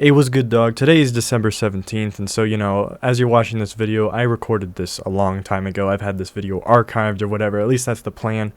Hey, what's good, dog? Today is December 17th, and so, as you're watching this video, I recorded this a long time ago. I've had this video archived or whatever, at least that's the plan.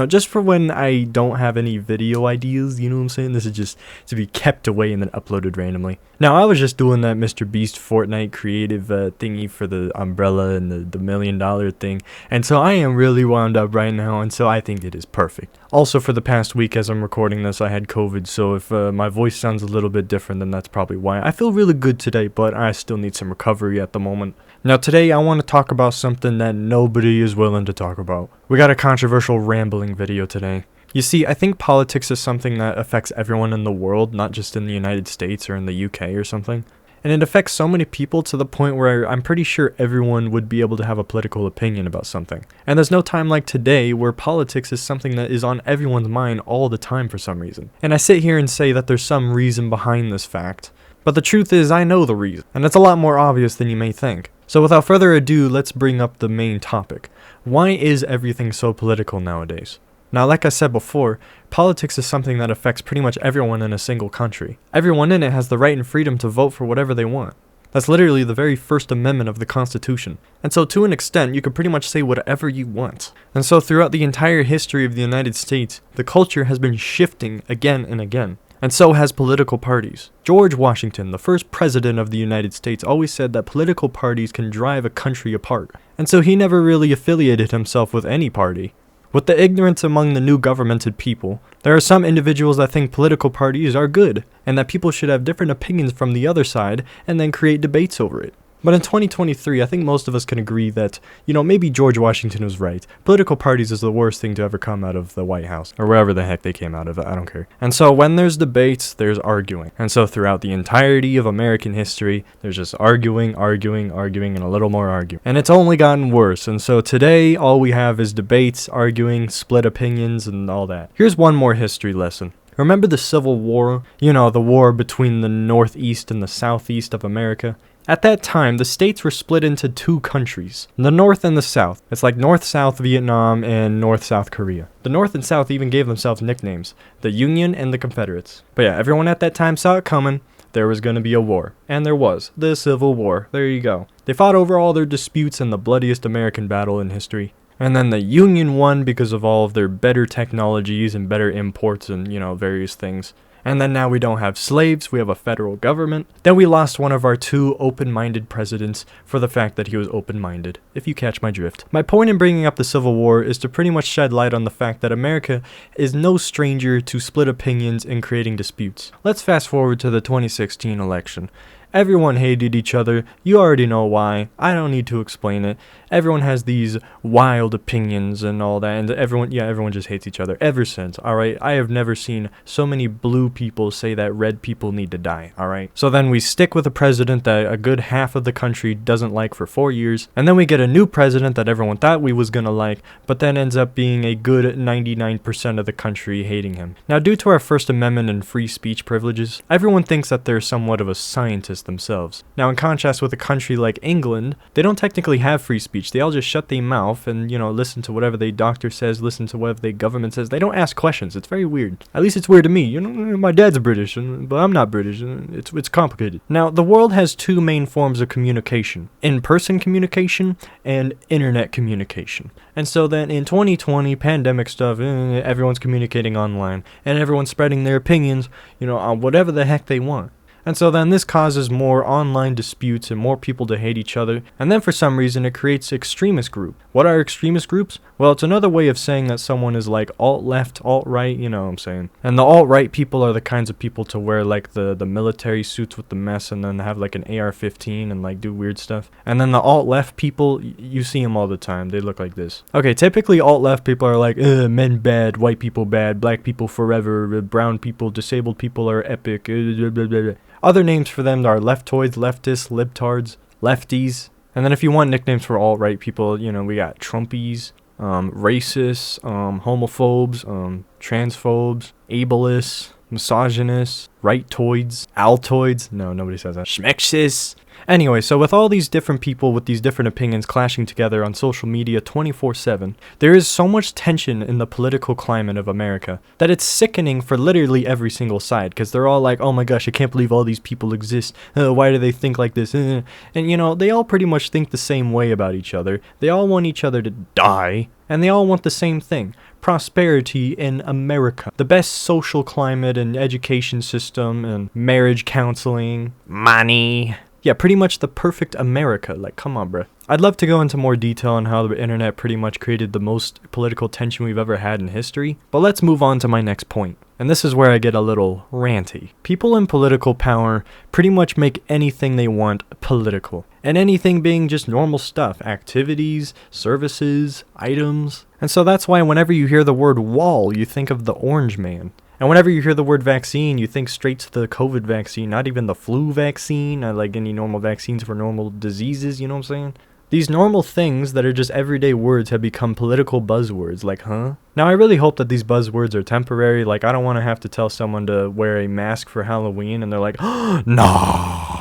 Just for when I don't have any video ideas, you know what I'm saying? This is just to be kept away and then uploaded randomly. Now, I was just doing that Mr. Beast Fortnite creative thingy for the umbrella and the $1 million thing, and so I am really wound up right now, and so I think it is perfect. Also, for the past week as I'm recording this, I had COVID, so if my voice sounds a little bit different, then that's probably why. I feel really good today, but I still need some recovery at the moment. Now today I want to talk about something that nobody is willing to talk about. We got a controversial rambling video today. You see, I think politics is something that affects everyone in the world, not just in the United States or in the UK or something. And it affects so many people to the point where I'm pretty sure everyone would be able to have a political opinion about something. And there's no time like today where politics is something that is on everyone's mind all the time for some reason. And I sit here and say that there's some reason behind this fact. But the truth is, I know the reason, and it's a lot more obvious than you may think. So without further ado, let's bring up the main topic. Why is everything so political nowadays? Now, like I said before, politics is something that affects pretty much everyone in a single country. Everyone in it has the right and freedom to vote for whatever they want. That's literally the very first amendment of the Constitution. And so to an extent, you can pretty much say whatever you want. And so throughout the entire history of the United States, the culture has been shifting again and again. And so has political parties. George Washington, the first president of the United States, always said that political parties can drive a country apart. And so he never really affiliated himself with any party. With the ignorance among the new governmented people, there are some individuals that think political parties are good, and that people should have different opinions from the other side, and then create debates over it. But in 2023, I think most of us can agree that, maybe George Washington was right. Political parties is the worst thing to ever come out of the White House, or wherever the heck they came out of, I don't care. And so when there's debates, there's arguing. And so throughout the entirety of American history, there's just arguing, and a little more arguing. And it's only gotten worse, and so today, all we have is debates, arguing, split opinions, and all that. Here's one more history lesson. Remember the Civil War? The war between the Northeast and the Southeast of America? At that time, the states were split into two countries, the North and the South. It's like North-South Vietnam and North-South Korea. The North and South even gave themselves nicknames, the Union and the Confederates. But yeah, everyone at that time saw it coming. There was going to be a war. And there was. The Civil War. There you go. They fought over all their disputes in the bloodiest American battle in history. And then the Union won because of all of their better technologies and better imports and, various things. And then now we don't have slaves, we have a federal government. Then we lost one of our two open-minded presidents for the fact that he was open-minded, if you catch my drift. My point in bringing up the Civil War is to pretty much shed light on the fact that America is no stranger to split opinions and creating disputes. Let's fast forward to the 2016 election. Everyone hated each other. You already know why. I don't need to explain it. Everyone has these wild opinions and all that, and everyone just hates each other ever since, alright? I have never seen so many blue people say that red people need to die, alright? So then we stick with a president that a good half of the country doesn't like for 4 years, and then we get a new president that everyone thought we was gonna like, but then ends up being a good 99% of the country hating him. Now, due to our First Amendment and free speech privileges, everyone thinks that they're somewhat of a scientist themselves. Now, in contrast with a country like England, they don't technically have free speech. They all just shut their mouth and, listen to whatever their doctor says, listen to whatever their government says. They don't ask questions. It's very weird. At least it's weird to me. My dad's British, but I'm not British. It's complicated. Now, the world has two main forms of communication: in-person communication and internet communication. And so then in 2020, pandemic stuff, everyone's communicating online, and everyone's spreading their opinions, on whatever the heck they want. And so then this causes more online disputes and more people to hate each other, and then for some reason it creates extremist group. What are extremist groups? Well, it's another way of saying that someone is like alt-left, alt-right, you know what I'm saying. And the alt-right people are the kinds of people to wear like the military suits with the mess and then have like an AR-15 and like do weird stuff. And then the alt-left people, you see them all the time. They look like this. Okay, typically alt-left people are like, men bad, white people bad, black people forever, brown people, disabled people are epic, blah, blah, blah. Other names for them are leftoids, leftists, libtards, lefties. And then if you want nicknames for alt-right people, we got Trumpies, racists, homophobes, transphobes, ableists, misogynist, rightoids, altoids. No, nobody says that. Schmexis. Anyway, so with all these different people with these different opinions clashing together on social media 24/7, there is so much tension in the political climate of America that it's sickening for literally every single side, because they're all like, oh my gosh, I can't believe all these people exist. Why do they think like this? And you know, they all pretty much think the same way about each other. They all want each other to die, and they all want the same thing: prosperity in America. The best social climate and education system and marriage counseling, money. Yeah, pretty much the perfect America. Like, come on, bruh. I'd love to go into more detail on how the internet pretty much created the most political tension we've ever had in history, but let's move on to my next point. And this is where I get a little ranty. People in political power pretty much make anything they want political. And anything being just normal stuff, activities, services, items. And so that's why whenever you hear the word wall, you think of the orange man. And whenever you hear the word vaccine, you think straight to the COVID vaccine, not even the flu vaccine, not like any normal vaccines for normal diseases, you know what I'm saying? These normal things that are just everyday words have become political buzzwords, like, huh? Now, I really hope that these buzzwords are temporary. Like, I don't want to have to tell someone to wear a mask for Halloween, and they're like, oh, no.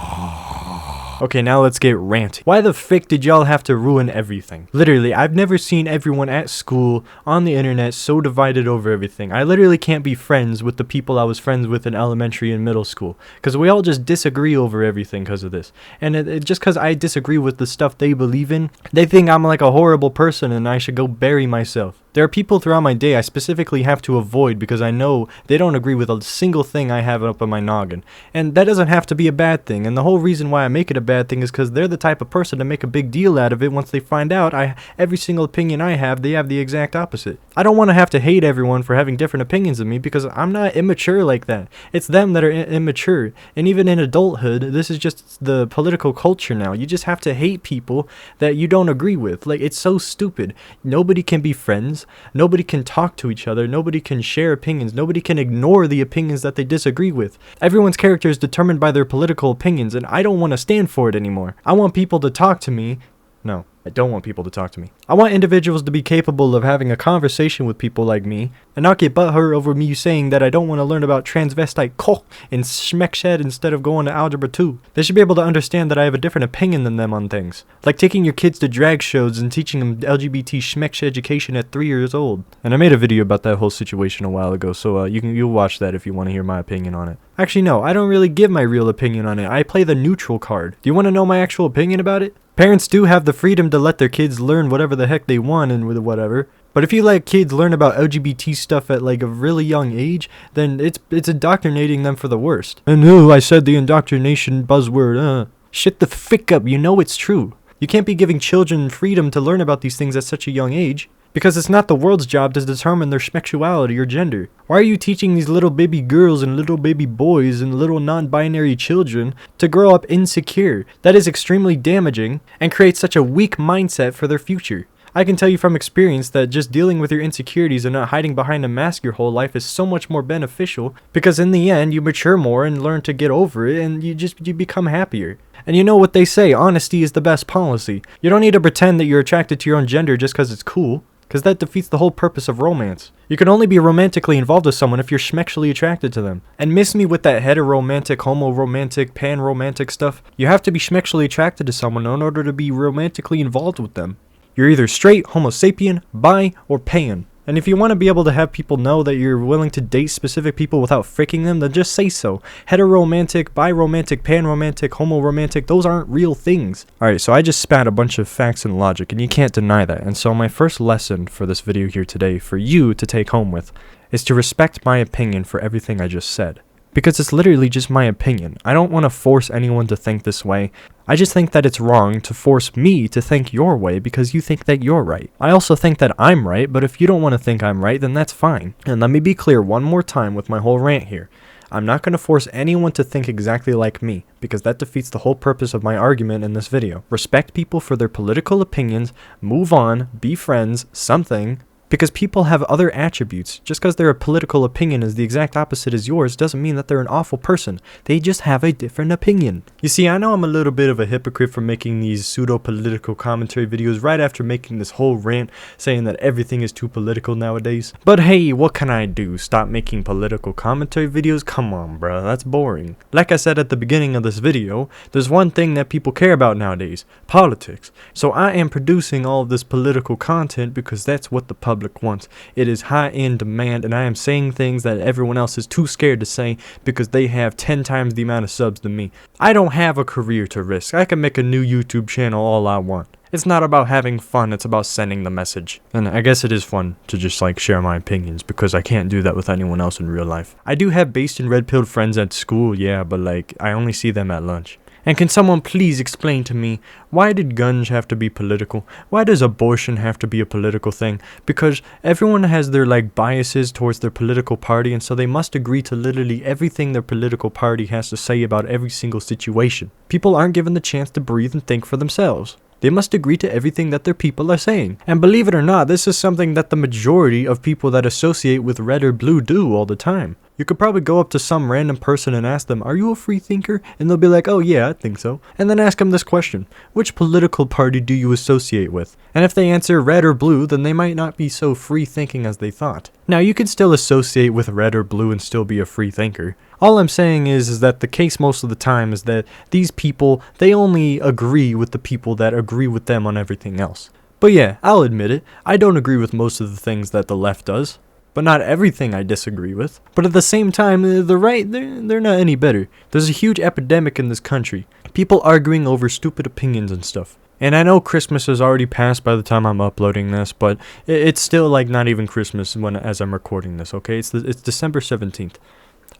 Okay, now let's get ranty. Why the frick did y'all have to ruin everything? Literally, I've never seen everyone at school, on the internet, so divided over everything. I literally can't be friends with the people I was friends with in elementary and middle school, because we all just disagree over everything because of this. And just because I disagree with the stuff they believe in, they think I'm like a horrible person and I should go bury myself. There are people throughout my day I specifically have to avoid because I know they don't agree with a single thing I have up on my noggin. And that doesn't have to be a bad thing, and the whole reason why I make it a bad thing is because they're the type of person to make a big deal out of it once they find out every single opinion I have, they have the exact opposite. I don't want to have to hate everyone for having different opinions of me because I'm not immature like that. It's them that are immature. And even in adulthood, this is just the political culture now. You just have to hate people that you don't agree with. Like, it's so stupid. Nobody can be friends. Nobody can talk to each other. Nobody can share opinions. Nobody can ignore the opinions that they disagree with. Everyone's character is determined by their political opinions, and I don't want to stand for it anymore. I want people to talk to me. No, I don't want people to talk to me. I want individuals to be capable of having a conversation with people like me and not get butthurt over me saying that I don't want to learn about transvestite koch and schmeckshed instead of going to algebra 2. They should be able to understand that I have a different opinion than them on things. Like taking your kids to drag shows and teaching them LGBT schmeksh education at 3 years old. And I made a video about that whole situation a while ago, so you'll watch that if you want to hear my opinion on it. Actually, no, I don't really give my real opinion on it. I play the neutral card. Do you want to know my actual opinion about it? Parents do have the freedom to let their kids learn whatever the heck they want and whatever. But if you let kids learn about LGBT stuff at like a really young age, then it's indoctrinating them for the worst. And I said the indoctrination buzzword, Shut the frick up, you know it's true. You can't be giving children freedom to learn about these things at such a young age. Because it's not the world's job to determine their sexuality or gender. Why are you teaching these little baby girls and little baby boys and little non-binary children to grow up insecure? That is extremely damaging and creates such a weak mindset for their future. I can tell you from experience that just dealing with your insecurities and not hiding behind a mask your whole life is so much more beneficial, because in the end you mature more and learn to get over it and you become happier. And you know what they say, honesty is the best policy. You don't need to pretend that you're attracted to your own gender just because it's cool. Because that defeats the whole purpose of romance. You can only be romantically involved with someone if you're schmexually attracted to them. And miss me with that heteroromantic, homo-romantic, pan-romantic stuff. You have to be schmexually attracted to someone in order to be romantically involved with them. You're either straight, homo sapien, bi, or pan. And if you want to be able to have people know that you're willing to date specific people without fricking them, then just say so. Heteroromantic, biromantic, panromantic, homoromantic, those aren't real things. Alright, so I just spat a bunch of facts and logic, and you can't deny that. And so my first lesson for this video here today, for you to take home with, is to respect my opinion for everything I just said. Because it's literally just my opinion. I don't want to force anyone to think this way. I just think that it's wrong to force me to think your way because you think that you're right. I also think that I'm right, but if you don't want to think I'm right, then that's fine. And let me be clear one more time with my whole rant here. I'm not going to force anyone to think exactly like me, because that defeats the whole purpose of my argument in this video. Respect people for their political opinions, move on, be friends, something, Because people have other attributes. Just because their political opinion is the exact opposite as yours doesn't mean that they're an awful person. They just have a different opinion. You see, I know I'm a little bit of a hypocrite for making these pseudo-political commentary videos right after making this whole rant saying that everything is too political nowadays. But hey, what can I do? Stop making political commentary videos? Come on, bro, that's boring. Like I said at the beginning of this video, there's one thing that people care about nowadays: politics. So I am producing all of this political content because that's what the public wants. It is high in demand, and I am saying things that everyone else is too scared to say because they have 10 times the amount of subs than me. I don't have a career to risk. I can make a new YouTube channel all I want. It's not about having fun, it's about sending the message. And I guess it is fun to just like share my opinions because I can't do that with anyone else in real life. I do have based and red-pilled friends at school, yeah, but like I only see them at lunch. And can someone please explain to me, why did guns have to be political? Why does abortion have to be a political thing? Because everyone has their like biases towards their political party, and so they must agree to literally everything their political party has to say about every single situation. People aren't given the chance to breathe and think for themselves. They must agree to everything that their people are saying. And believe it or not, this is something that the majority of people that associate with red or blue do all the time. You could probably go up to some random person and ask them, "Are you a free thinker?" And they'll be like, "Oh yeah, I think so." And then ask them this question: which political party do you associate with? And if they answer red or blue, then they might not be so free thinking as they thought. Now, you can still associate with red or blue and still be a free thinker. All I'm saying is that the case most of the time is that these people, they only agree with the people that agree with them on everything else. But yeah, I'll admit it, I don't agree with most of the things that the left does. But not everything I disagree with. But at the same time, the right, they're not any better. There's a huge epidemic in this country. People arguing over stupid opinions and stuff. And I know Christmas has already passed by the time I'm uploading this, but it's still like not even Christmas as I'm recording this, okay? It's December 17th.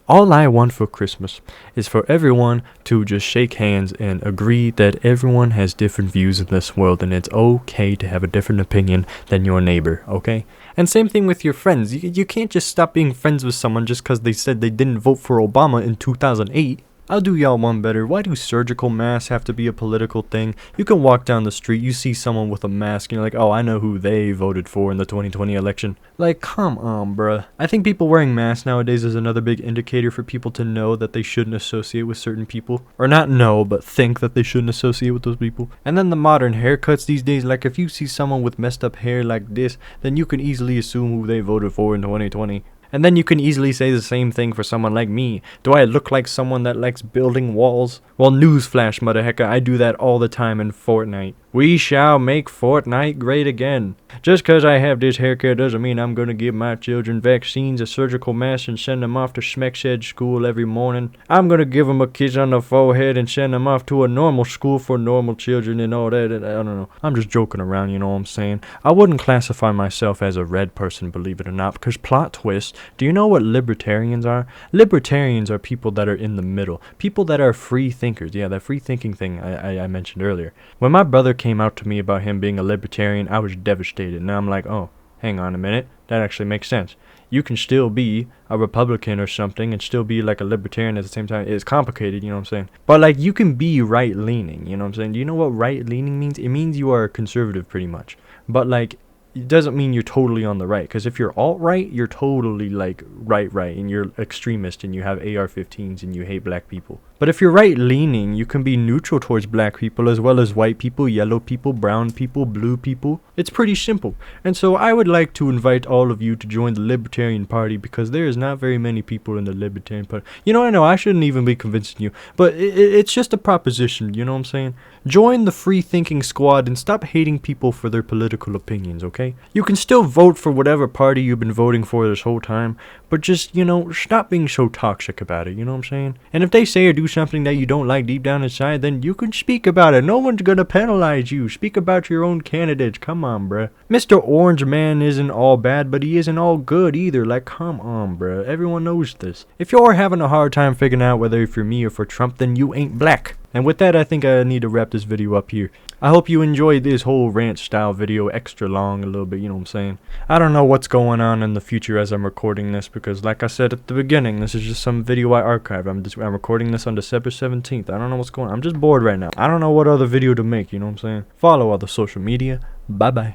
All I want for Christmas is for everyone to just shake hands and agree that everyone has different views in this world, and it's okay to have a different opinion than your neighbor, okay? And same thing with your friends. You can't just stop being friends with someone just because they said they didn't vote for Obama in 2008. I'll do y'all one better. Why do surgical masks have to be a political thing? You can walk down the street, you see someone with a mask, and you're like, oh, I know who they voted for in the 2020 election. Like, come on, bruh. I think people wearing masks nowadays is another big indicator for people to know that they shouldn't associate with certain people. Or not know, but think that they shouldn't associate with those people. And then the modern haircuts these days, like if you see someone with messed up hair like this, then you can easily assume who they voted for in 2020. And then you can easily say the same thing for someone like me. Do I look like someone that likes building walls? Well, newsflash, motherhecka, I do that all the time in Fortnite. We shall make Fortnite great again. Just cause I have this haircut doesn't mean I'm gonna give my children vaccines, a surgical mask, and send them off to Schmeck's school every morning. I'm gonna give them a kiss on the forehead and send them off to a normal school for normal children and all that. I don't know. I'm just joking around, you know what I'm saying? I wouldn't classify myself as a red person, believe it or not, because plot twist, do you know what libertarians are? Libertarians are people that are in the middle. People that are free thinkers. Yeah, that free thinking thing I mentioned earlier. When my brother came out to me about him being a libertarian, I was devastated. Now I'm like, oh, hang on a minute. That actually makes sense. You can still be a Republican or something and still be like a libertarian at the same time. It's complicated, you know what I'm saying? But like, you can be right-leaning, you know what I'm saying? Do you know what right-leaning means? It means you are a conservative pretty much. But like, it doesn't mean you're totally on the right, because if you're alt-right, you're totally like right, and you're extremist and you have AR-15s and you hate black people. But if you're right-leaning, you can be neutral towards black people as well as white people, yellow people, brown people, blue people. It's pretty simple. And so I would like to invite all of you to join the Libertarian Party, because there is not very many people in the Libertarian Party. You know, I know I shouldn't even be convincing you, but it's just a proposition, you know what I'm saying? Join the free thinking squad and stop hating people for their political opinions, okay? You can still vote for whatever party you've been voting for this whole time, but just, you know, stop being so toxic about it, you know what I'm saying? And if they say or do something that you don't like deep down inside, then you can speak about it. No one's gonna penalize you. Speak about your own candidates. Come on, bruh. Mr. Orange Man isn't all bad, but he isn't all good either. Like, come on, bruh. Everyone knows this. If you're having a hard time figuring out whether you're for me or for Trump, then you ain't black. And with that, I think I need to wrap this video up here. I hope you enjoyed this whole rant style video, extra long a little bit, you know what I'm saying? I don't know what's going on in the future as I'm recording this, because like I said at the beginning, this is just some video I archived. I'm recording this on December 17th. I don't know what's going on. I'm just bored right now. I don't know what other video to make, you know what I'm saying? Follow other social media. Bye-bye.